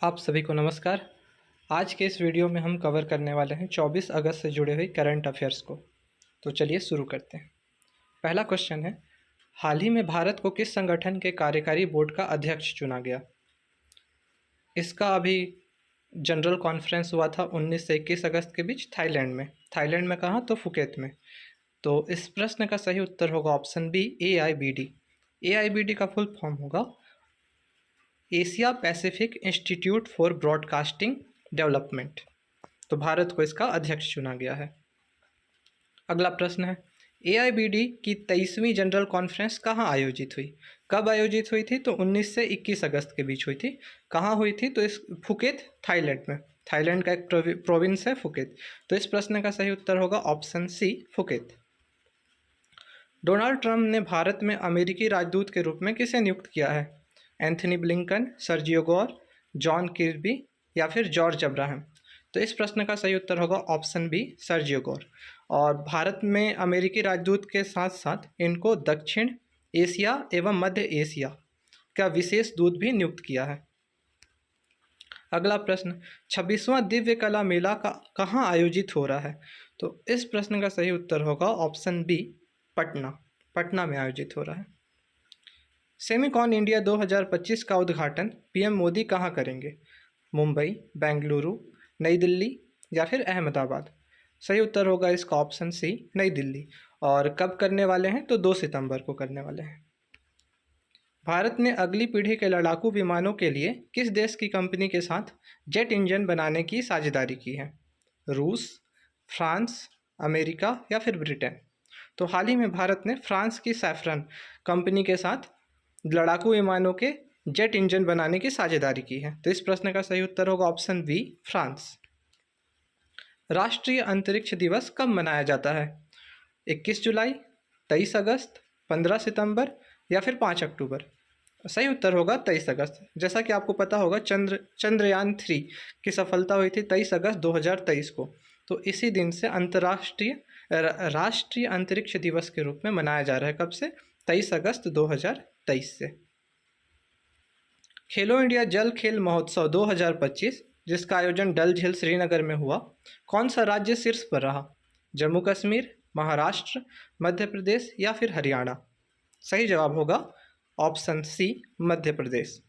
आप सभी को नमस्कार। आज के इस वीडियो में हम कवर करने वाले हैं 24 अगस्त से जुड़े हुए करंट अफेयर्स को। तो चलिए शुरू करते हैं। पहला क्वेश्चन है, हाल ही में भारत को किस संगठन के कार्यकारी बोर्ड का अध्यक्ष चुना गया? इसका अभी जनरल कॉन्फ्रेंस हुआ था 19 से 21 अगस्त के बीच थाईलैंड में। थाईलैंड में कहाँ? तो फुकेत में। तो इस प्रश्न का सही उत्तर होगा ऑप्शन बी, AIBD। AIBD का फुल फॉर्म होगा Asia Pacific institute for broadcasting development. तो भारत को इसका अध्यक्ष चुना गया है। अगला प्रश्न है, AIBD की 23वीं जनरल कॉन्फ्रेंस कहाँ आयोजित हुई? कब आयोजित हुई थी? तो 19 से 21 अगस्त के बीच हुई थी। कहाँ हुई थी? तो इस फुकेत, थाईलैंड में। थाईलैंड का एक प्रोविंस है फुकेत। तो इस प्रश्न का सही उत्तर होगा option C, Phuket. Donald Trump ने भारत में अमेरिकी राजदूत के रूप में किसे नियुक्त किया है? Anthony Blinken, Sergio Gor, John किर्बी या फिर जॉर्ज अब्राहम? तो इस प्रश्न का सही उत्तर होगा ऑप्शन बी, सर्जियो गोर। और भारत में अमेरिकी राजदूत के साथ साथ इनको दक्षिण एशिया एवं मध्य एशिया का विशेष दूत भी नियुक्त किया है। अगला प्रश्न, 26वां दिव्य कला मेला का कहाँ आयोजित हो रहा है? तो इस प्रश्न का सही उत्तर होगा ऑप्शन बी, पटना। पटना में आयोजित हो रहा है। सेमिकॉन इंडिया 2025 का उद्घाटन PM मोदी कहाँ करेंगे? मुंबई, बेंगलुरु, नई दिल्ली या फिर अहमदाबाद? सही उत्तर होगा इसका ऑप्शन सी, नई दिल्ली। और कब करने वाले हैं? तो 2 सितंबर को करने वाले हैं। भारत ने अगली पीढ़ी के लड़ाकू विमानों के लिए किस देश की कंपनी के साथ जेट इंजन बनाने की साझेदारी की है? रूस, फ्रांस, अमेरिका या फिर ब्रिटेन? तो हाल ही में भारत ने फ्रांस की सैफ्रन कंपनी के साथ लड़ाकू विमानों के जेट इंजन बनाने की साझेदारी की है। तो इस प्रश्न का सही उत्तर होगा ऑप्शन बी, फ्रांस। राष्ट्रीय अंतरिक्ष दिवस कब मनाया जाता है? 21 जुलाई, 23 अगस्त, 15 सितंबर या फिर 5 अक्टूबर? सही उत्तर होगा 23 अगस्त। जैसा कि आपको पता होगा चंद्रयान 3 की सफलता हुई थी 23 अगस्त 2023 को। तो इसी दिन से राष्ट्रीय अंतरिक्ष दिवस के रूप में मनाया जा रहा है। कब से? 23 अगस्त 2023 से। खेलो इंडिया जल खेल महोत्सव 2025 जिसका आयोजन डल झील श्रीनगर में हुआ, कौन सा राज्य शीर्ष पर रहा? जम्मू कश्मीर, महाराष्ट्र, मध्य प्रदेश या फिर हरियाणा? सही जवाब होगा ऑप्शन सी, मध्य प्रदेश।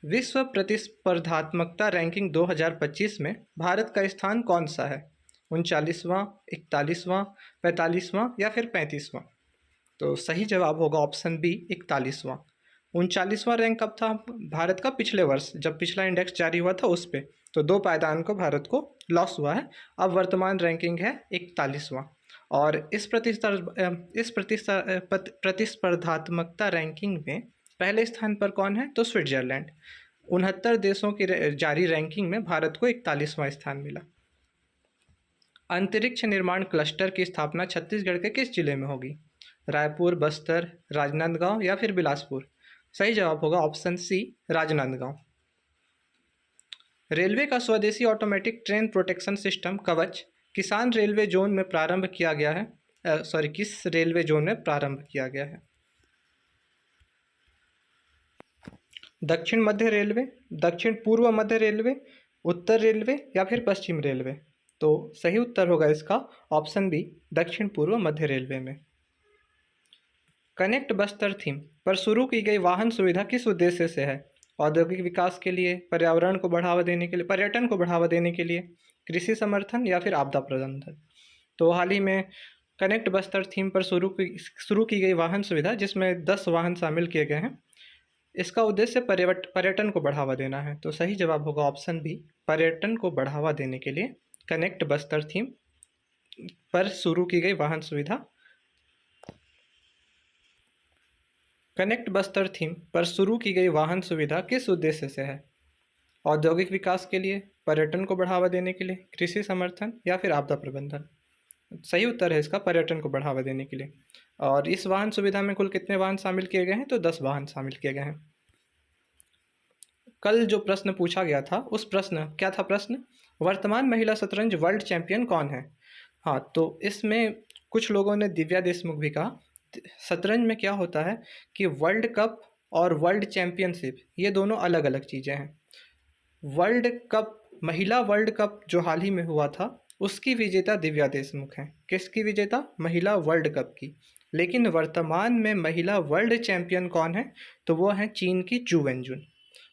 विश्व प्रतिस्पर्धात्मकता रैंकिंग 2025 में भारत का स्थान कौन सा है? 39वां, 41वां, 45वां या फिर 35वां? तो सही जवाब होगा ऑप्शन बी, 41वां। 39वां रैंक कब था भारत का? पिछले वर्ष जब पिछला इंडेक्स जारी हुआ था उस पे। तो 2 पायदान को भारत को लॉस हुआ है। अब वर्तमान रैंकिंग है 41वां। और इस प्रतिस्पर्धात्मकता रैंकिंग में पहले स्थान पर कौन है? तो स्विट्जरलैंड। 69 देशों की जारी रैंकिंग में भारत को 41वां स्थान मिला। अंतरिक्ष निर्माण क्लस्टर की स्थापना छत्तीसगढ़ के किस जिले में होगी? रायपुर, बस्तर, राजनांदगांव या फिर बिलासपुर? सही जवाब होगा ऑप्शन सी, राजनांदगांव। रेलवे का स्वदेशी ऑटोमेटिक ट्रेन प्रोटेक्शन सिस्टम कवच किसान रेलवे जोन में प्रारंभ किया गया है? किस रेलवे जोन में प्रारंभ किया गया है? दक्षिण मध्य रेलवे, दक्षिण पूर्व मध्य रेलवे, उत्तर रेलवे या फिर पश्चिम रेलवे? तो सही उत्तर होगा इसका ऑप्शन बी, दक्षिण पूर्व मध्य रेलवे में। कनेक्ट बस्तर थीम पर शुरू की गई वाहन सुविधा किस उद्देश्य से है? औद्योगिक विकास के लिए, पर्यावरण को बढ़ावा देने के लिए, पर्यटन को बढ़ावा देने के लिए, कृषि समर्थन या फिर आपदा प्रबंधन? तो हाल ही में कनेक्ट बस्तर थीम पर शुरू की गई वाहन सुविधा जिसमें 10 वाहन शामिल किए गए हैं, इसका उद्देश्य पर्यटन को बढ़ावा देना है। तो सही जवाब होगा ऑप्शन बी, पर्यटन को बढ़ावा देने के लिए कनेक्ट बस्तर थीम पर शुरू की गई वाहन सुविधा। कनेक्ट बस्तर थीम पर शुरू की गई वाहन सुविधा किस उद्देश्य से है? औद्योगिक विकास के लिए, पर्यटन को बढ़ावा देने के लिए, कृषि समर्थन या फिर आपदा प्रबंधन? सही उत्तर है इसका पर्यटन को बढ़ावा देने के लिए। और इस वाहन सुविधा में कुल कितने वाहन शामिल किए गए हैं? तो 10 वाहन शामिल किए गए हैं। कल जो प्रश्न पूछा गया था उस प्रश्न क्या था? प्रश्न, वर्तमान महिला शतरंज वर्ल्ड चैंपियन कौन है? हाँ, तो इसमें कुछ लोगों ने दिव्या देशमुख भी कहा। शतरंज में क्या होता है कि वर्ल्ड कप और वर्ल्ड चैंपियनशिप ये दोनों अलग अलग चीज़ें हैं। वर्ल्ड कप, महिला वर्ल्ड कप जो हाल ही में हुआ था, उसकी विजेता दिव्या देशमुख हैं। किसकी विजेता? महिला वर्ल्ड कप की। लेकिन वर्तमान में महिला वर्ल्ड चैंपियन कौन है? तो वो हैं चीन की जू वेनजुन।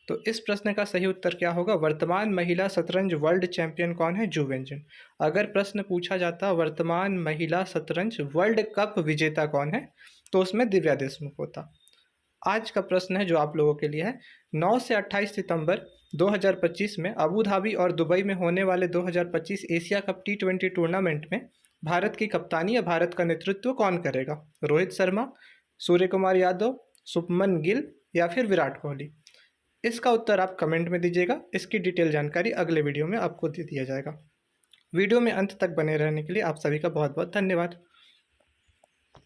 तो इस प्रश्न का सही उत्तर क्या होगा? वर्तमान महिला शतरंज वर्ल्ड चैंपियन कौन है? जू वेनजुन। अगर प्रश्न पूछा जाता वर्तमान महिला शतरंज वर्ल्ड कप विजेता कौन है, तो उसमें दिव्या देशमुख होता। आज का प्रश्न है जो आप लोगों के लिए है, 9 से 28 सितंबर 2025 में अबू धाबी और दुबई में होने वाले 2025 एशिया कप T20 टूर्नामेंट में भारत की कप्तानी या भारत का नेतृत्व कौन करेगा? रोहित शर्मा, सूर्य कुमार यादव, शुभमन गिल या फिर विराट कोहली? इसका उत्तर आप कमेंट में दीजिएगा। इसकी डिटेल जानकारी अगले वीडियो में आपको दे दिया जाएगा। वीडियो में अंत तक बने रहने के लिए आप सभी का बहुत बहुत धन्यवाद।